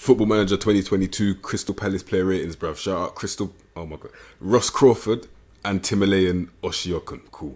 Football Manager 2022 Crystal Palace player ratings, bruv. Shout out Crystal. Oh my god. Ross Crawford and Timalayan Oshiokun. Cool.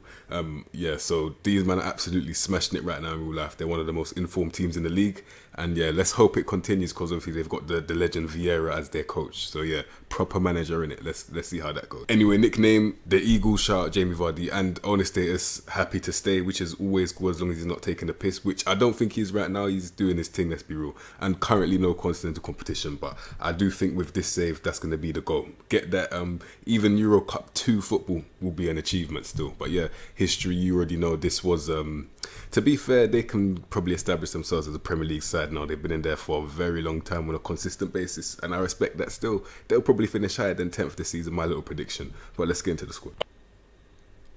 Yeah, so these men are absolutely smashing it right now in real life. They're one of the most informed teams in the league. And yeah, let's hope it continues because obviously they've got the legend Viera as their coach. So yeah, proper manager in it. Let's see how that goes. Anyway, nickname, the Eagles, shout out Jamie Vardy, and owner status, happy to stay, which is always good as long as he's not taking the piss, which I don't think he is right now. He's doing his thing, let's be real. And currently no continental competition, but I do think with this save, that's going to be the goal. Get that, even Euro Cup 2 football will be an achievement still. But yeah, history, you already know this was, to be fair, they can probably establish themselves as a Premier League side now. They've been in there for a very long time on a consistent basis, and I respect that still. They'll probably finish higher than 10th this season, my little prediction. But let's get into the squad.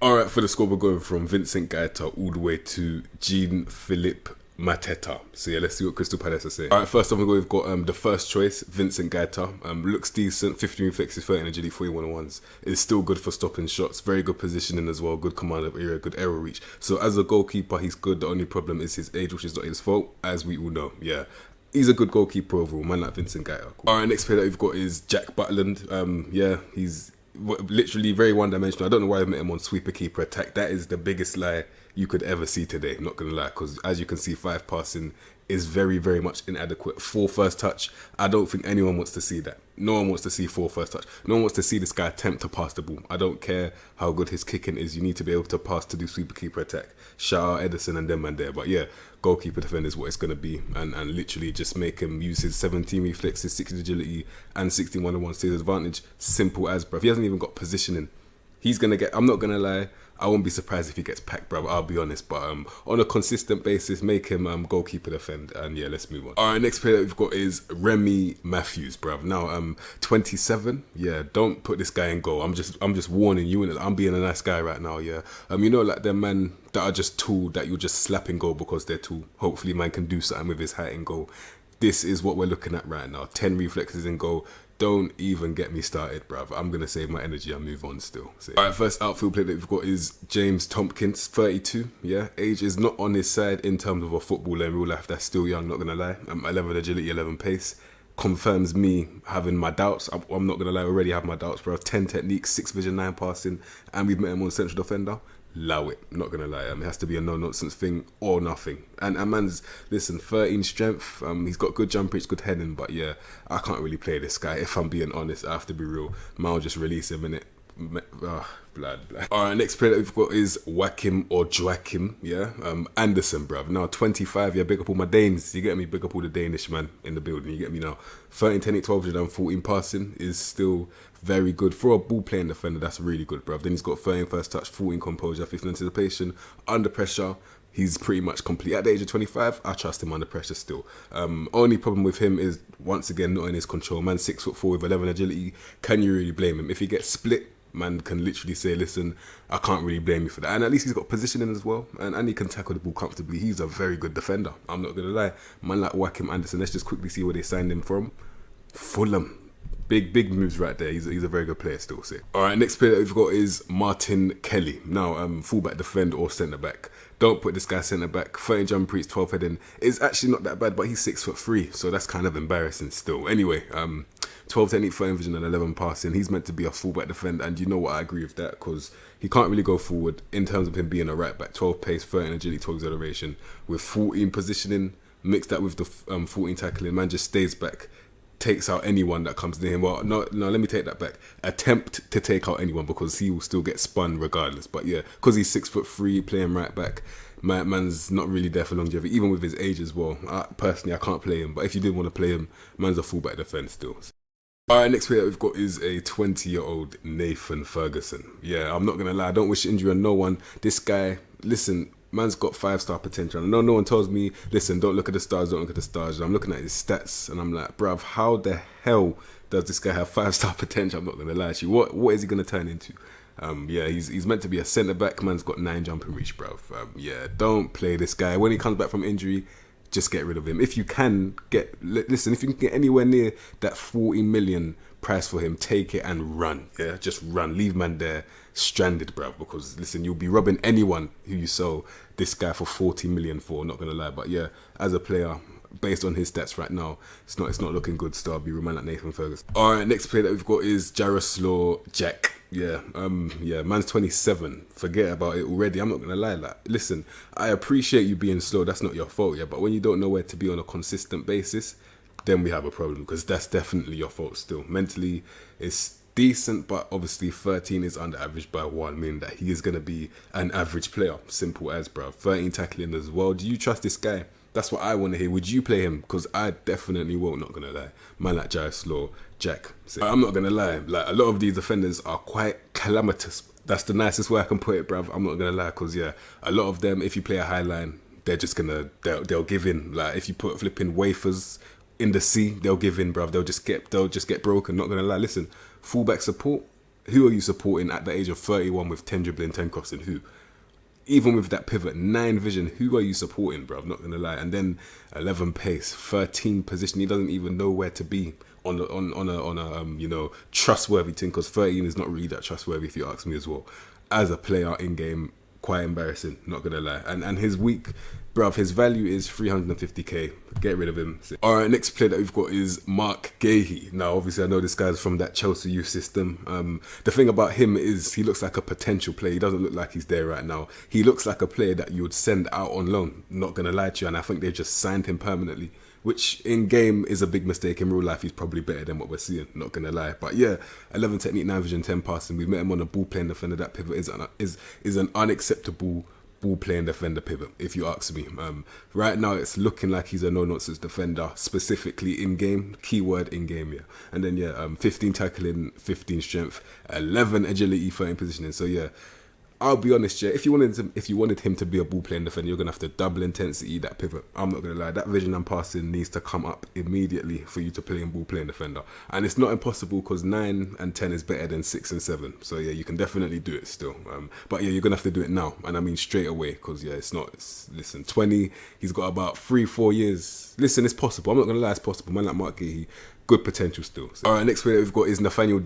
Alright, for the squad, we're going from Vincent Gaeta all the way to Jean-Philippe Mateta. So yeah, let's see what Crystal Palace are saying. Alright, first off, we've got the first choice, Vincent Gaeta. Looks decent, 15 reflexes, 30 agility, 41 1s. Is still good for stopping shots, very good positioning as well, good command of area, good error reach. So as a goalkeeper, he's good. The only problem is his age, which is not his fault, as we all know. Yeah. He's a good goalkeeper overall, man like Vincent Gaeta. Cool. Alright, next player that we've got is Jack Butland. Yeah, he's literally very one-dimensional. I don't know why I met him on sweeper keeper attack. That is the biggest lie you could ever see today, not gonna lie, because as you can see, 5 passing is very, very much inadequate. 4 first touch, I don't think anyone wants to see that. No one wants to see 4 first touch. No one wants to see this guy attempt to pass the ball. I don't care how good his kicking is. You need to be able to pass to do sweeper keeper attack. Shout out Edison and them and there. But yeah, goalkeeper defender is what it's going to be. And literally just make him use his 17 reflexes, 60 agility and 61 1 to his advantage. Simple as, bruv. He hasn't even got positioning. He's going to get, I'm not going to lie, I won't be surprised if he gets packed, bruv. I'll be honest. But on a consistent basis, make him goalkeeper defend. And yeah, let's move on. All right, next player that we've got is Remy Matthews, bruv. Now, 27. Yeah, don't put this guy in goal. I'm just warning you. And I'm being a nice guy right now. Yeah. You know, like them men that are just tall, that you're just slapping goal because they're tall. Hopefully, man can do something with his height in goal. This is what we're looking at right now. 10 reflexes in goal. Don't even get me started, bruv. I'm going to save my energy and move on still. So, alright, first outfield player that we've got is James Tompkins, 32. Yeah, age is not on his side in terms of a footballer in real life. That's still young, not going to lie. 11 agility, 11 pace. Confirms me having my doubts. I'm not going to lie, I already have my doubts, bro. 10 technique, 6 vision, 9 passing, and we've met him on central defender. Allow it, not gonna lie. It has to be a no-nonsense thing or nothing. And man's, listen, 13 strength. He's got good jump reach, good heading, but yeah, I can't really play this guy. If I'm being honest, I have to be real. Man, I'll just release him in it. Blood. Alright, next player that we've got is Joachim or Joachim, yeah, Anderson, bruv. Now 25, yeah, big up all my Danes, you get me, big up all the Danish man in the building, you get me now. 13, 10, 8, 12, and 14 passing is still very good. For a ball playing defender, that's really good, bruv. Then he's got 13 first touch, 14 composure, 15 anticipation, under pressure. He's pretty much complete. At the age of 25, I trust him under pressure still. Only problem with him is, once again, not in his control. Man, 6'4" with 11 agility. Can you really blame him? If he gets split, man can literally say, listen, I can't really blame you for that. And at least he's got positioning as well. And he can tackle the ball comfortably. He's a very good defender. I'm not going to lie. Man like Joachim Anderson, let's just quickly see where they signed him from. Fulham. Big moves right there. He's a very good player still. Alright, next player that we've got is Martin Kelly. Now, fullback, defender or centre back. Don't put this guy centre back. 13 jump reach, 12 heading. It's actually not that bad, but he's 6'3", so that's kind of embarrassing still. Anyway, 12 technique, 13 vision, and 11 passing. He's meant to be a fullback defender, and you know what? I agree with that because he can't really go forward in terms of him being a right back. 12 pace, 13 agility, 12 acceleration with 14 positioning. Mix that with the 14 tackling. Man just stays back. Takes out anyone that comes near him. Well, no, let me take that back. Attempt to take out anyone because he will still get spun regardless. But yeah, because he's 6'3", playing right back, man's not really there for longevity, even with his age as well. Personally, I can't play him. But if you did want to play him, man's a fullback defence still. Alright, next player that we've got is a 20-year-old Nathan Ferguson. Yeah, I'm not going to lie. I don't wish injury on no one. This guy, listen, man's got 5-star potential. I know no one tells me, listen, don't look at the stars, don't look at the stars. I'm looking at his stats and I'm like, bruv, how the hell does this guy have 5-star potential? I'm not going to lie to you. What is he going to turn into? Yeah, he's meant to be a centre-back. Man's got 9 jumping reach, bruv. Yeah, don't play this guy. When he comes back from injury, just get rid of him. If you can listen, if you can get anywhere near that 40 million price for him, take it and run. Yeah, just run. Leave man there stranded, bruv, because listen, you'll be robbing anyone who you sell this guy for 40 million for, not gonna lie. But yeah, as a player, based on his stats right now, it's not looking good. Still, I'll be reminded like Nathan Ferguson. All right, next player that we've got is Jaroslaw Jack. Yeah, man's 27. Forget about it already. I'm not gonna lie. Like, listen, I appreciate you being slow. That's not your fault, yeah. But when you don't know where to be on a consistent basis, then we have a problem, because that's definitely your fault still. Mentally, it's decent, but obviously 13 is under average by 1, meaning that he is going to be an average player. Simple as, bro. 13 tackling as well. Do you trust this guy? That's what I want to hear. Would you play him? Because I definitely won't, not going to lie. Man like Jaroslaw Jack. So, I'm not going to lie. Like, a lot of these defenders are quite calamitous. That's the nicest way I can put it, bruv. I'm not going to lie, because, yeah, a lot of them, if you play a high line, they're just going to, they'll give in. Like, if you put flipping wafers in the sea, they'll give in, bruv. They'll just get broken. Not going to lie. Listen, fullback support, who are you supporting at the age of 31 with 10 dribbling, 10 crossing? Who? Even with that pivot, 9 vision, who are you supporting, bro? I'm not going to lie. And then 11 pace, 13 position. He doesn't even know where to be on a trustworthy thing, because 13 is not really that trustworthy, if you ask me as well. As a player in game, quite embarrassing, not going to lie. And his week, bruv, his value is 350k. Get rid of him. All right, next player that we've got is Mark Gahey. Now, obviously, I know this guy's from that Chelsea youth system. The thing about him is he looks like a potential player. He doesn't look like he's there right now. He looks like a player that you would send out on loan. Not going to lie to you. And I think they've just signed him permanently, which in game is a big mistake. In real life, he's probably better than what we're seeing. Not going to lie. But yeah, 11 technique, 9 vision, 10 passing. We've met him on a ball playing defender. That pivot is an unacceptable ball playing defender pivot, if you ask me. Right now it's looking like he's a no nonsense defender, specifically in game, keyword in game, yeah. And then 15 tackling, 15 strength, 11 agility, 13 positioning. So yeah, I'll be honest, yeah, if you wanted him to be a ball playing defender, you're gonna have to double intensity that pivot. I'm not gonna lie, that vision and passing needs to come up immediately for you to play in ball playing defender. And it's not impossible, because 9 and 10 is better than 6 and 7. So yeah, you can definitely do it still. But yeah, you're gonna have to do it now, and I mean straight away, because yeah, listen, 20, he's got about 3-4 years. Listen, it's possible. I'm not gonna lie, it's possible. Man like Mark Gahey, good potential still. So, all right, next player that we've got is Nathaniel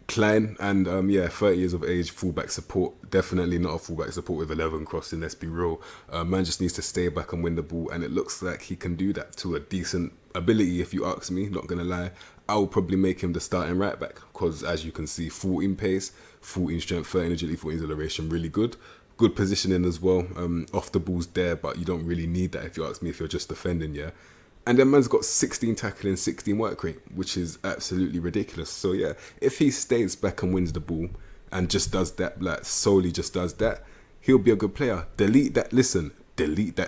Klein, and 30 years of age, fullback support. Definitely not a fullback support with 11 crossing, let's be real. Man just needs to stay back and win the ball, and it looks like he can do that to a decent ability, if you ask me, not gonna lie. I will probably make him the starting right back, because as you can see, 14 pace, 14 strength, 13 agility, 14 acceleration, really good. Good positioning as well. Off the ball's there, but you don't really need that, if you ask me, if you're just defending, yeah. And then man's got 16 tackling, 16 work rate, which is absolutely ridiculous. So yeah, if he stays back and wins the ball and just does that, like solely just does that, he'll be a good player. Delete that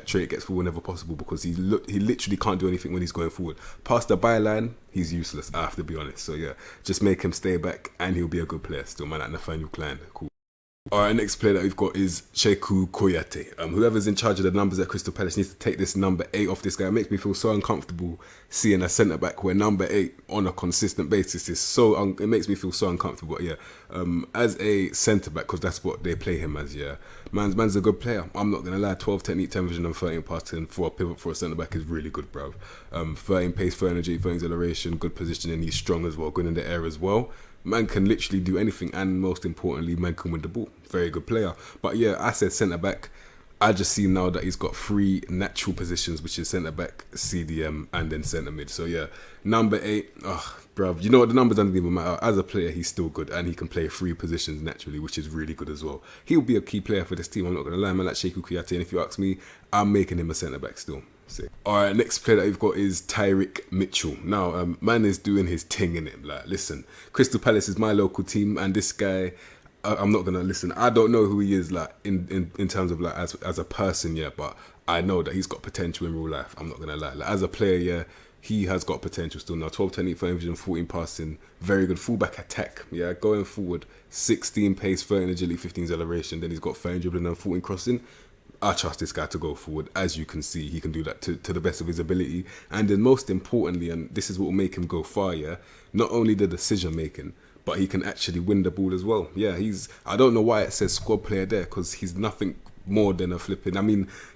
trait, gets forward whenever possible, because he literally can't do anything when he's going forward. Past the byline, he's useless, I have to be honest. So yeah, just make him stay back and he'll be a good player still, man, like Nathaniel Klein. Cool. All right, next player that we've got is Sheku Koyate. Whoever's in charge of the numbers at Crystal Palace needs to take this number 8 off this guy. It makes me feel so uncomfortable seeing a centre back where number 8 on a consistent basis is so. It makes me feel so uncomfortable. But yeah, as a centre back, because that's what they play him as. Yeah, man's a good player. I'm not gonna lie. 12 technique, 10 vision, and 13 passing for a pivot for a centre back is really good, bruv. 13 pace, 13 energy, 13 acceleration, good positioning. He's strong as well, good in the air as well. Man can literally do anything, and most importantly, man can win the ball. Very good player. But yeah, I said centre back. I just see now that he's got 3 natural positions, which is centre back, CDM, and then centre mid. So yeah, number 8. Bruv, you know what? The numbers don't even matter. As a player, he's still good, and he can play 3 positions naturally, which is really good as well. He'll be a key player for this team. I'm not gonna lie, man. Like Sheku Koyate, and if you ask me, I'm making him a centre back still. Alright, next player that we've got is Tyrick Mitchell. Now, man is doing his thing in it. Like, listen, Crystal Palace is my local team, and this guy, I'm not gonna listen. I don't know who he is, like in terms of like as a person, yeah, but I know that he's got potential in real life. I'm not gonna lie. Like, as a player, yeah, he has got potential still. Now, 12 technique, 13 vision, 14 passing, very good fullback attack. Yeah, going forward, 16 pace, 13 agility, 15 acceleration. Then he's got 13 dribbling and 14 crossing. I trust this guy to go forward. As you can see, he can do that to the best of his ability. And then most importantly, and this is what will make him go far, yeah, not only the decision making, but he can actually win the ball as well. Yeah, I don't know why it says squad player there, because he's nothing more than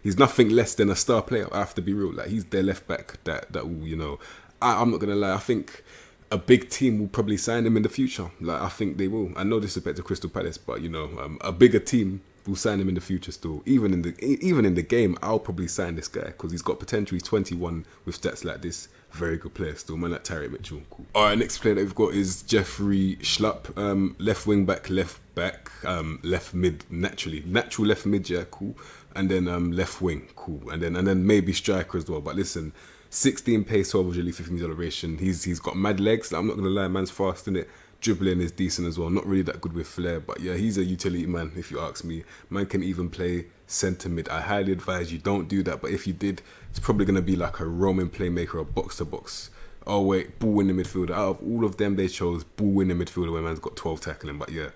he's nothing less than a star player. I have to be real. Like, he's their left back that will, you know, I'm not going to lie, I think a big team will probably sign him in the future. Like, I think they will. I know this is back to Crystal Palace, but, you know, a bigger team we'll sign him in the future still. Even in the game, I'll probably sign this guy because he's got potential. He's 21 with stats like this. Very good player still. Man like Tyreek Mitchell. Cool. All right, next player that we've got is Jeffrey Schlupp. Left wing back, left mid, natural left mid, yeah, cool. And then left wing, cool. And then maybe striker as well. But listen, 16 pace, 12 agility, 15 acceleration. He's got mad legs. Like, I'm not gonna lie, man's fast in it. Dribbling is decent as well. Not really that good with flair, but yeah, he's a utility man if you ask me. Man can even play centre mid. I highly advise you don't do that, but if you did, it's probably gonna be like a roaming playmaker or box to box. Oh wait, ball winning midfielder. Out of all of them, they chose ball winning midfielder where man's got 12 tackling. But yeah,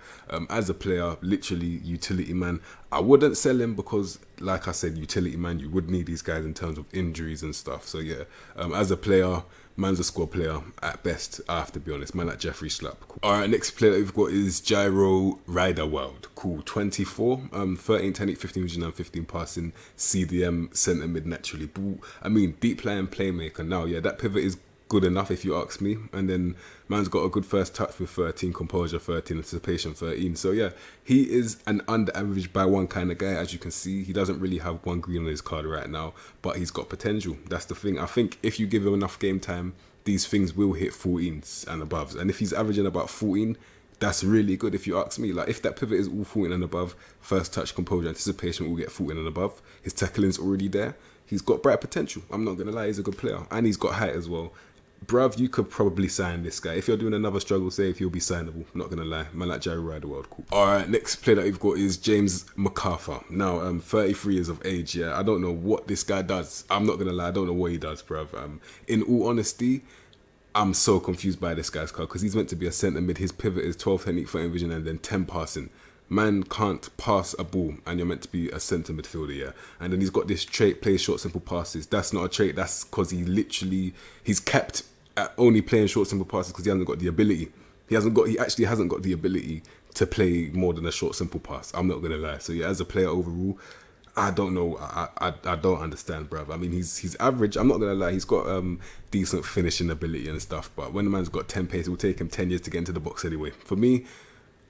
as a player, literally utility man. I wouldn't sell him because, like I said, utility man. You would need these guys in terms of injuries and stuff. So yeah, as a player, man's a squad player at best. I have to be honest. Man like Jeffrey Schlupp. Cool. All right, next player that we've got is Gyro Riderworld. Cool, 24, 13 technique, 15 vision and 15 passing. CDM centre mid naturally. Ball. I mean, deep playing playmaker. Now yeah, that pivot is good enough if you ask me. And then man's got a good first touch with 13, composure 13, anticipation 13. So yeah, he is an under average by one kind of guy. As you can see, he doesn't really have one green on his card right now, but he's got potential. That's the thing. I think if you give him enough game time, these things will hit 14s and above. And if he's averaging about 14, that's really good if you ask me. Like, if that pivot is all 14 and above, first touch, composure, anticipation will get 14 and above. His tackling's already there. He's got bright potential. I'm not gonna lie, he's a good player. And he's got height as well. Bruv, you could probably sign this guy. If you're doing another struggle save, he'll be signable. Not gonna lie. Man like Jerry Riderworld, cool. Alright, next player that we've got is James MacArthur. Now, 33 years of age, yeah. I don't know what this guy does. I'm not gonna lie, I don't know what he does, bruv. In all honesty, I'm so confused by this guy's card because he's meant to be a centre mid. His pivot is 12 technique, 13 vision, and then 10 passing. Man can't pass a ball and you're meant to be a centre midfielder, yeah. And then he's got this trait, plays short, simple passes. That's not a trait, that's because he's kept at only playing short, simple passes because he hasn't got the ability. He actually hasn't got the ability to play more than a short, simple pass. I'm not gonna lie. So yeah, as a player overall, I don't know. I don't understand, bruv. I mean, he's average. I'm not gonna lie. He's got decent finishing ability and stuff. But when the man's got 10 pace, it will take him 10 years to get into the box anyway. For me,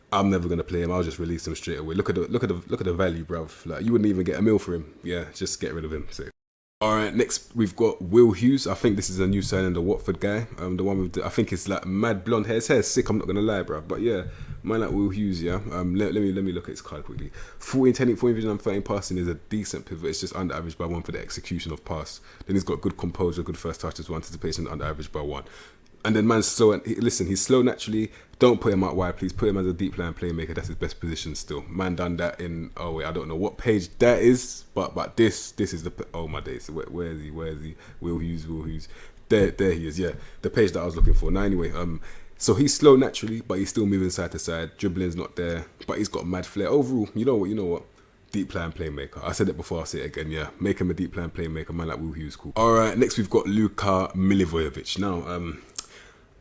I'm never gonna play him. I'll just release him straight away. Look at the value, bruv. Like, you wouldn't even get a mil for him. Yeah, just get rid of him. So. All right, next we've got Will Hughes. I think this is a new signing, the Watford guy. The one with I think it's like mad blonde hair. His hair's sick. I'm not gonna lie, bruv. But yeah, man like Will Hughes. Yeah. Let me look at his card quickly. 14 technique, 14 vision, and 13 passing is a decent pivot. It's just under average by one for the execution of pass. Then he's got good composure, good first touch as well. Anticipation under average by one. And then man's slow. And listen, he's slow naturally. Don't put him out wide, please. Put him as a deep line playmaker. That's his best position still. Man done that in, oh wait, I don't know what page that is, but this is the, oh my days. Where is he? Will Hughes. There he is. Yeah, the page that I was looking for. Now anyway, so he's slow naturally, but he's still moving side to side. Dribbling's not there, but he's got mad flair. Overall, you know what? Deep plan playmaker. I said it before, I'll say it again, yeah. Make him a deep plan playmaker, man like Will Hughes, cool. Alright, next we've got Luka Milivojevic. Now,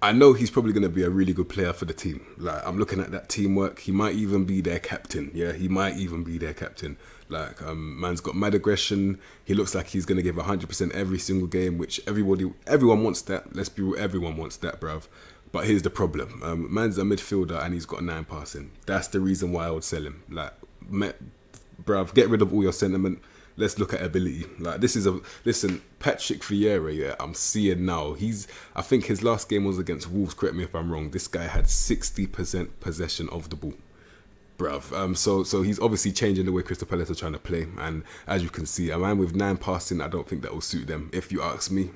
I know he's probably going to be a really good player for the team. Like, I'm looking at that teamwork. He might even be their captain. Yeah, he might even be their captain. Like, man's got mad aggression. He looks like he's going to give 100% every single game, which everyone wants that. Let's be real, everyone wants that, bruv. But here's the problem. Man's a midfielder and he's got 9 passing. That's the reason why I would sell him. Like, bruv, get rid of all your sentiment. Let's look at ability. Like, listen, Patrick Viera, yeah, I'm seeing now. I think his last game was against Wolves, correct me if I'm wrong. This guy had 60% possession of the ball. Bruv. So he's obviously changing the way Crystal Palace are trying to play. And as you can see, a man with 9 passing, I don't think that will suit them, if you ask me.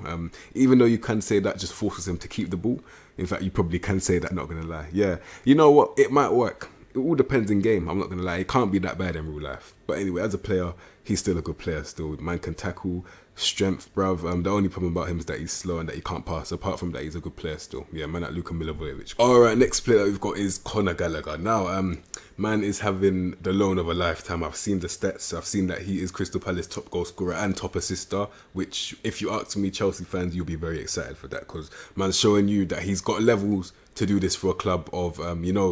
Even though you can say that just forces him to keep the ball. In fact, you probably can say that, not going to lie. Yeah, you know what? It might work. It all depends in game. I'm not going to lie. It can't be that bad in real life. But anyway, as a player, he's still a good player still. Man can tackle, strength, bruv. The only problem about him is that he's slow and that he can't pass. Apart from that, he's a good player still. Yeah, man like Luka Milivojevic. Alright, next player that we've got is Conor Gallagher. Now, man is having the loan of a lifetime. I've seen the stats. I've seen that he is Crystal Palace top goal scorer and top assister, which, if you ask me, Chelsea fans, you'll be very excited for that because man's showing you that he's got levels to do this for a club of,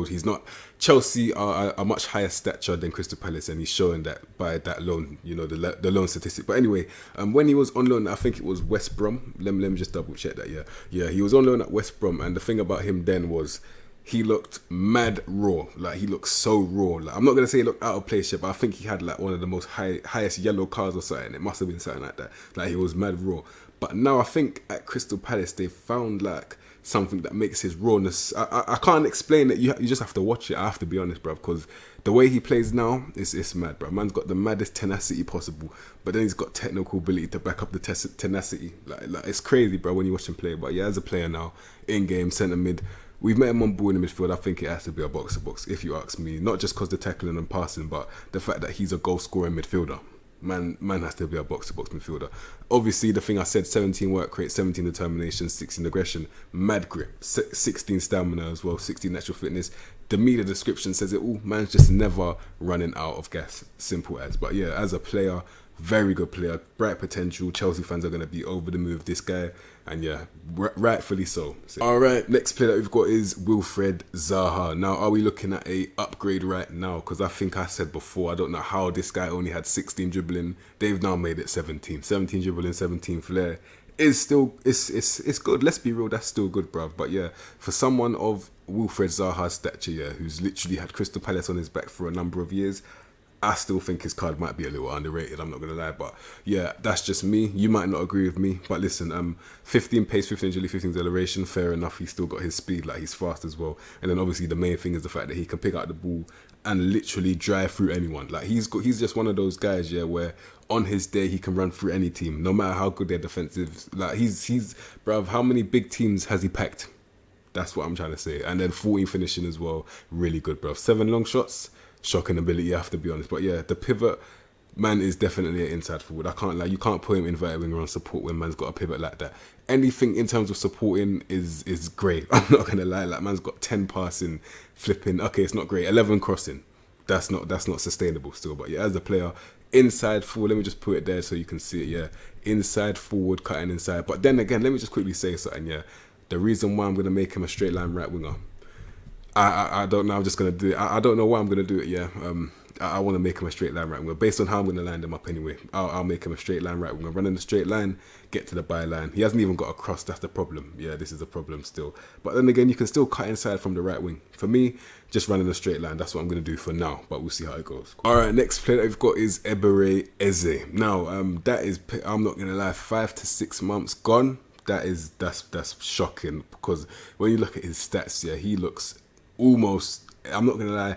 he's not, Chelsea are a much higher stature than Crystal Palace, and he's showing that by that loan, the loan statistic. But anyway, when he was on loan, I think it was West Brom. Let me just double check that. Yeah, he was on loan at West Brom, and the thing about him then was he looked mad raw. Like, he looked so raw. Like, I'm not gonna say he looked out of place yet, but I think he had like one of the most highest yellow cards or something. It must have been something like that. Like, he was mad raw. But now I think at Crystal Palace they found like something that makes his rawness. I can't explain it. You just have to watch it. I have to be honest, bro, because the way he plays now is mad, bro. Man's got the maddest tenacity possible, but then he's got technical ability to back up the tenacity. Like it's crazy, bro, when you watch him play. But yeah, as a player now, in game centre mid. We've met him on ball in the midfield. I think it has to be a box-to-box, if you ask me. Not just because the tackling and passing, but the fact that he's a goal-scoring midfielder. Man has to be a box-to-box midfielder. Obviously, the thing I said, 17 work rate, 17 determination, 16 aggression, mad grip, 16 stamina as well, 16 natural fitness. The media description says it all. Man's just never running out of gas. Simple as. But yeah, as a player, very good player, bright potential. Chelsea fans are going to be over the moon with this guy. And yeah, rightfully so. All right, next player that we've got is Wilfred Zaha. Now, are we looking at a upgrade right now? Because I think I said before, I don't know how this guy only had 16 dribbling. They've now made it 17. 17 dribbling, 17 flair. It's still, it's good. Let's be real, that's still good, bruv. But yeah, for someone of Wilfred Zaha's stature, yeah, who's literally had Crystal Palace on his back for a number of years, I still think his card might be a little underrated, I'm not going to lie. But yeah, that's just me. You might not agree with me. But listen, 15 pace, 15 agility, 15 acceleration, fair enough. He's still got his speed, like he's fast as well. And then obviously the main thing is the fact that he can pick out the ball and literally drive through anyone. Like he's just one of those guys, yeah, where on his day he can run through any team, no matter how good their defensive. Like he's bruv, how many big teams has he packed? That's what I'm trying to say. And then 14 finishing as well, really good, bruv. 7 long shots. Shocking ability, I have to be honest. But yeah, the pivot, man, is definitely an inside forward. I can't lie, you can't put him inverted winger on support when man's got a pivot like that. Anything in terms of supporting is great. I'm not gonna lie, like man's got 10 passing, flipping. Okay, it's not great. 11 crossing. That's not sustainable still. But yeah, as a player, inside forward. Let me just put it there so you can see it. Yeah, inside forward, cutting inside. But then again, let me just quickly say something. Yeah, the reason why I'm gonna make him a straight line right winger. I don't know. I'm just gonna do it. I don't know why I'm gonna do it. Yeah. I want to make him a straight line right winger based on how I'm gonna line him up anyway. I'll make him a straight line right winger. Running the straight line, get to the byline. He hasn't even got a cross. That's the problem. Yeah, this is a problem still. But then again, you can still cut inside from the right wing. For me, just running a straight line. That's what I'm gonna do for now. But we'll see how it goes. All right. Next player that we've got is Ebere Eze. Now, that is, I'm not gonna lie, 5 to 6 months gone. That's shocking because when you look at his stats, yeah, he looks almost, I'm not gonna lie,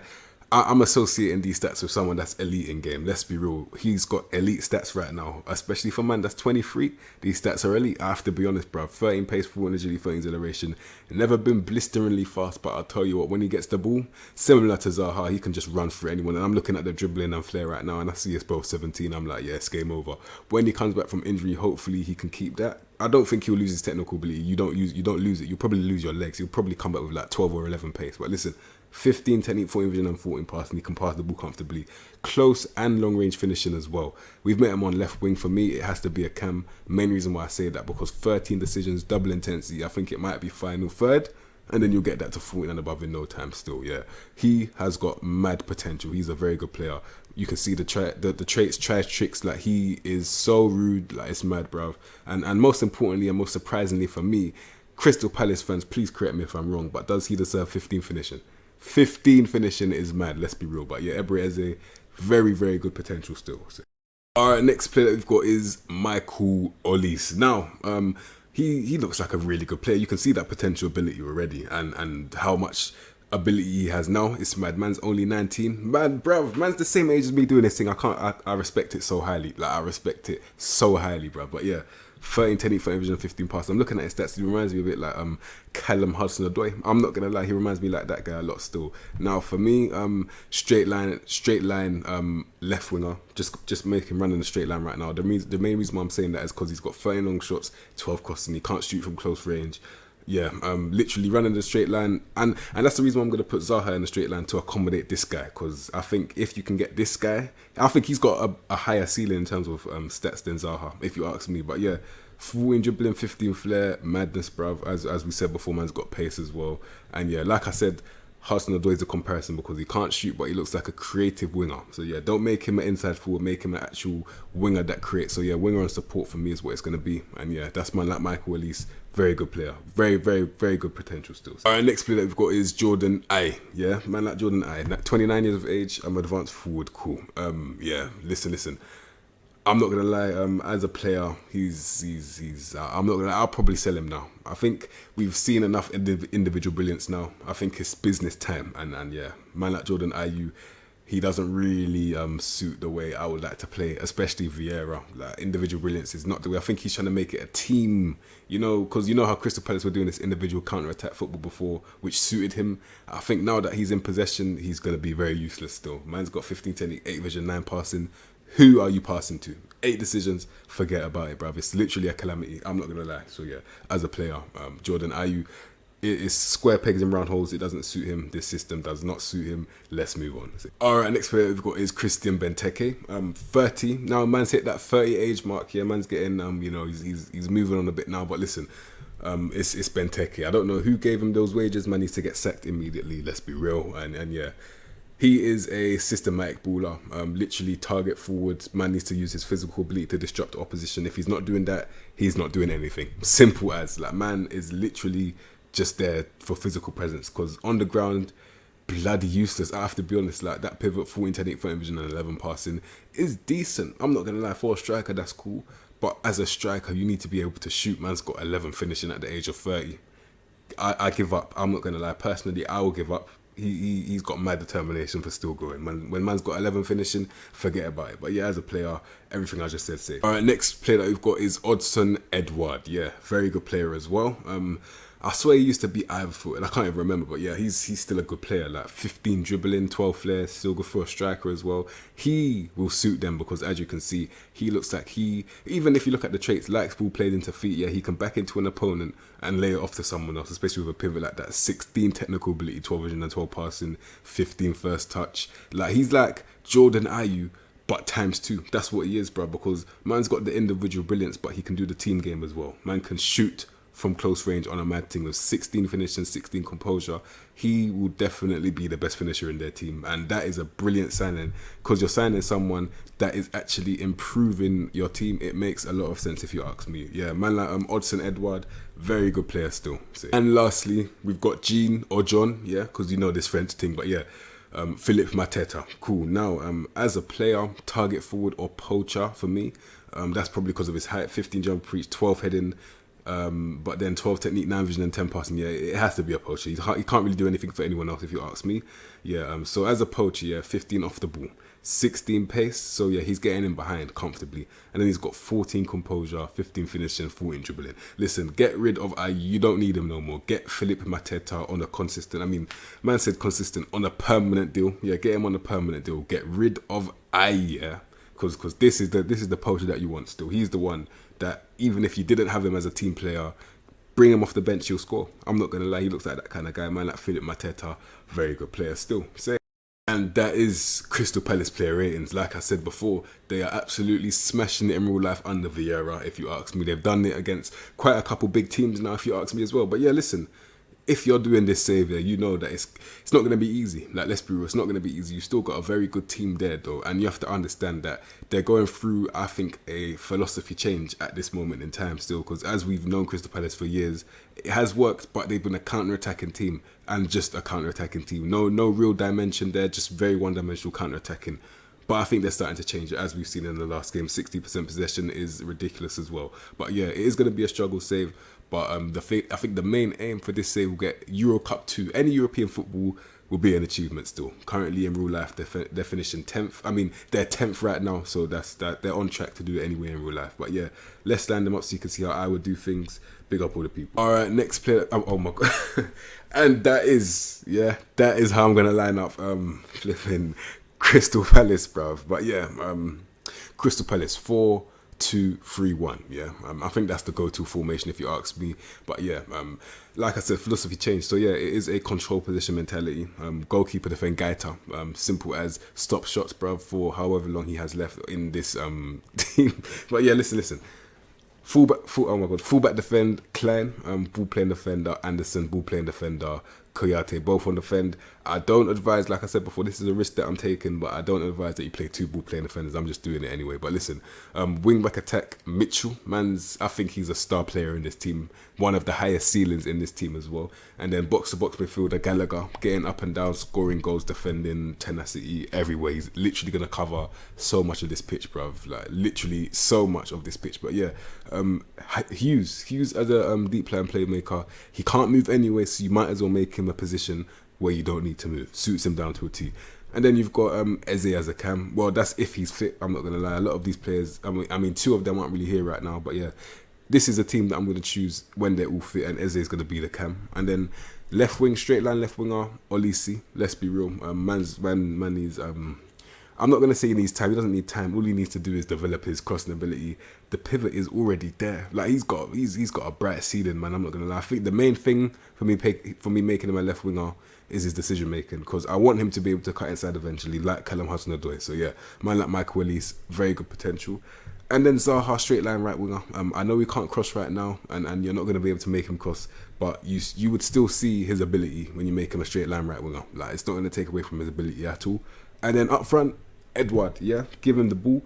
I'm associating these stats with someone that's elite in game. Let's be real, he's got elite stats right now, especially for man that's 23. These stats are elite. I have to be honest, bro. 13 pace, 14 agility, 13 acceleration. Never been blisteringly fast, but I'll tell you what, when he gets the ball, similar to Zaha, he can just run through anyone. And I'm looking at the dribbling and flair right now, and I see it's both 17. I'm like, yeah, it's game over. When he comes back from injury, hopefully he can keep that. I don't think he'll lose his technical ability. You don't lose it. You'll probably lose your legs. You'll probably come back with like 12 or 11 pace. But listen, 15 technique, 14 vision and 14 passing. He can pass the ball comfortably. Close and long range finishing as well. We've met him on left wing. For me, it has to be a cam. Main reason why I say that, because 13 decisions, double intensity. I think it might be final third. And then you'll get that to 14 and above in no time still, yeah. He has got mad potential. He's a very good player. You can see the traits, tricks. Like, he is so rude. Like, it's mad, bro. And most importantly and most surprisingly for me, Crystal Palace fans, please correct me if I'm wrong, but does he deserve 15 finishing? 15 finishing is mad, let's be real. But yeah, Ebere Eze, very, very good potential still. So. All right, next player that we've got is Michael Olise. Now, he looks like a really good player. You can see that potential ability already, and how much ability he has now. It's mad. Man's only 19. Man, bruv, man's the same age as me doing this thing. I respect it so highly. Like, I respect it so highly, bruv. But yeah, 13 technique, 13 vision, 15 pass. I'm looking at his stats. He reminds me a bit like Callum Hudson-Odoi. I'm not gonna lie, he reminds me like that guy a lot still. Now for me, straight line, left winger. Just make him run in a straight line right now. The main reason why I'm saying that is because he's got 13 long shots, 12 crossing. He can't shoot from close range. Yeah, literally running the straight line, and that's the reason why I'm going to put Zaha in the straight line to accommodate this guy, because I think if you can get this guy, I think he's got a higher ceiling in terms of stats than Zaha, if you ask me. But yeah, 14 dribbling, 15 flair, madness, bruv. As we said before, man's got pace as well. And yeah, like I said, Hudson-Odoi is a comparison because he can't shoot, but he looks like a creative winger. So yeah, don't make him an inside forward, make him an actual winger that creates. So yeah, winger and support for me is what it's going to be. And yeah, that's man like Michael Elise. Very good player. Very, very, very good potential still. All right, next player that we've got is Jordan I. Yeah, man like Jordan I. 29 years of age, I'm advanced forward, cool. Yeah, listen. I'm not gonna lie. As a player, he's. I'm not gonna lie, I'll probably sell him now. I think we've seen enough individual brilliance now. I think it's business time, and yeah, man like Jordan Ayew, he doesn't really suit the way I would like to play, especially Viera. Like individual brilliance is not the way. I think he's trying to make it a team. You know, because you know how Crystal Palace were doing this individual counter-attack football before, which suited him. I think now that he's in possession, he's gonna be very useless still. Man's got 15 technique, 8 vision, 9 passing. Who are you passing to? 8 decisions, forget about it, bruv. It's literally a calamity. I'm not gonna lie. So yeah, as a player, Jordan Ayew, it is square pegs in round holes. It doesn't suit him. This system does not suit him. Let's move on. All right, next player we've got is Christian Benteke. 30 now. Man's hit that 30 age mark. Yeah, man's getting he's moving on a bit now. But listen, it's Benteke. I don't know who gave him those wages. Man needs to get sacked immediately. Let's be real. And yeah. He is a systematic baller, literally target forward. Man needs to use his physical ability to disrupt the opposition. If he's not doing that, he's not doing anything. Simple as. Like, man is literally just there for physical presence, because on the ground, bloody useless. I have to be honest, like that pivot, 14, 10, 8, 14 vision and 11 passing is decent. I'm not going to lie, for a striker, that's cool. But as a striker, you need to be able to shoot. Man's got 11 finishing at the age of 30. I give up. I'm not going to lie. Personally, I will give up. He's got mad determination for still going. When man's got 11 finishing, forget about it. But yeah, as a player, everything I just said safe. All right, next player that we've got is Odsonne Edouard. Yeah, very good player as well. I swear he used to be either footed. I can't even remember, but yeah, he's still a good player. Like 15 dribbling, 12 flair, still good for a striker as well. He will suit them because, as you can see, he looks like even if you look at the traits, likes ball played into feet, yeah, he can back into an opponent and lay it off to someone else, especially with a pivot like that. 16 technical ability, 12 vision and 12 passing, 15 first touch. Like, he's like Jordan Ayew, but times 2. That's what he is, bro, because man's got the individual brilliance, but he can do the team game as well. Man can shoot from close range on a mad thing with 16 finishing, 16 composure. He will definitely be the best finisher in their team, and that is a brilliant signing, because you're signing someone that is actually improving your team. It makes a lot of sense if you ask me. Yeah, man like Odsonne Edouard, very good player still. And lastly, we've got Jean or John, yeah, because you know this French thing, but yeah, Philippe Mateta, cool. Now, as a player, target forward or poacher for me, that's probably because of his height, 15 jump reach, 12 heading, but then 12 technique, 9 vision and 10 passing. Yeah, it has to be a poacher. He can't really do anything for anyone else if you ask me. Yeah, so as a poacher, yeah, 15 off the ball, 16 pace, so yeah, he's getting in behind comfortably, and then he's got 14 composure, 15 finishing, 14 dribbling. Listen, get rid of Ayew. You don't need him no more. Get Philippe Mateta on a consistent, man said consistent, on a permanent deal. Yeah, get him on a permanent deal. Get rid of Ayew, yeah, because this is the poacher that you want still. He's the one that, even if you didn't have him as a team player, bring him off the bench, he'll score. I'm not going to lie, he looks like that kind of guy. Man like Philippe Mateta, very good player still. And that is Crystal Palace player ratings. Like I said before, they are absolutely smashing it in real life under Viera, if you ask me. They've done it against quite a couple big teams now, if you ask me as well. But yeah, listen, if you're doing this saviour, you know that it's not going to be easy. Like, let's be real, it's not going to be easy. You've still got a very good team there, though, and you have to understand that they're going through, I think, a philosophy change at this moment in time still, because as we've known Crystal Palace for years, it has worked, but they've been a counter-attacking team, and just a counter-attacking team. No real dimension there, just very one-dimensional counter-attacking. But I think they're starting to change it, as we've seen in the last game. 60% possession is ridiculous as well. But yeah, it is going to be a struggle save. But I think the main aim for this save will get Euro Cup 2. Any European football will be an achievement still. Currently in real life, they're finishing 10th. They're 10th right now, so they're on track to do it anyway in real life. But yeah, let's line them up so you can see how I would do things. Big up all the people. All right, next player. Oh my God. And that is how I'm going to line up flipping Crystal Palace, bruv. But yeah, Crystal Palace 4-2-3-1. Yeah, I think that's the go-to formation if you ask me. But yeah, like I said, philosophy changed. So yeah, it is a control position mentality. Goalkeeper defend Gaeta. Simple as stop shots, bruv, for however long he has left in this team. But yeah, listen. Fullback defend Klein, ball playing defender Anderson, ball playing defender Koyate, both on the fend. I don't advise, like I said before, this is a risk that I'm taking, but I don't advise that you play two ball playing defenders. I'm just doing it anyway. But listen, wing back attack, Mitchell, I think he's a star player in this team, one of the highest ceilings in this team as well. And then box to box midfielder Gallagher, getting up and down, scoring goals, defending, tenacity everywhere. He's literally gonna cover so much of this pitch, bruv. Like literally so much of this pitch. But yeah, Hughes as a deep player and playmaker, he can't move anyway, so you might as well make him a position where you don't need to move. Suits him down to a T. And then you've got Eze as a cam. Well, that's if he's fit. I'm not gonna lie. A lot of these players, I mean, two of them aren't really here right now. But yeah, this is a team that I'm gonna choose when they're all fit, and Eze is gonna be the cam. And then left wing, straight line left winger, Olisi. Let's be real. Man needs. I'm not gonna say he needs time. He doesn't need time. All he needs to do is develop his crossing ability. The pivot is already there. Like he's got a bright ceiling, man. I'm not gonna lie. I think the main thing for me making him a left winger is his decision making, because I want him to be able to cut inside eventually, like Callum Hudson-Odoi. So yeah, man like Michael Elise, very good potential. And then Zaha, straight line right winger. I know he can't cross right now, and you're not going to be able to make him cross, but you would still see his ability when you make him a straight line right winger. Like it's not going to take away from his ability at all. And then up front, Edward, yeah, give him the ball.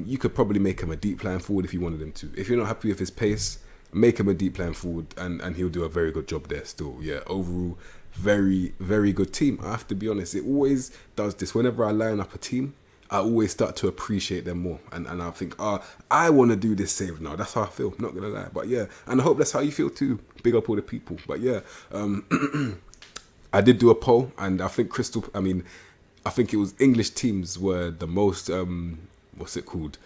You could probably make him a deep line forward if you wanted him to. If you're not happy with his pace, make him a deep line forward, and he'll do a very good job there still. Yeah, overall, very, very good team. I have to be honest, it always does this. Whenever I line up a team, I always start to appreciate them more. And I think, I want to do this save now. That's how I feel, not going to lie. But yeah, and I hope that's how you feel too. Big up all the people. But yeah, I did do a poll, and I think I think it was English teams were the most, what's it called?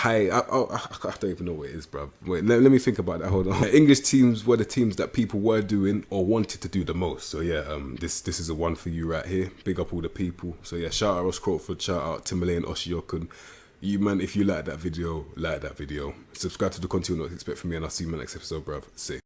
I don't even know what it is, bruv. Wait, let me think about that. Hold on. English teams were the teams that people were doing or wanted to do the most. So yeah, this is a one for you right here. Big up all the people. So yeah, shout out Ross Crawford, shout out Timberlake and Oshiokun. You man, if you like that video, subscribe to the content, what to expect from me, and I'll see you in my next episode, bruv. Sick.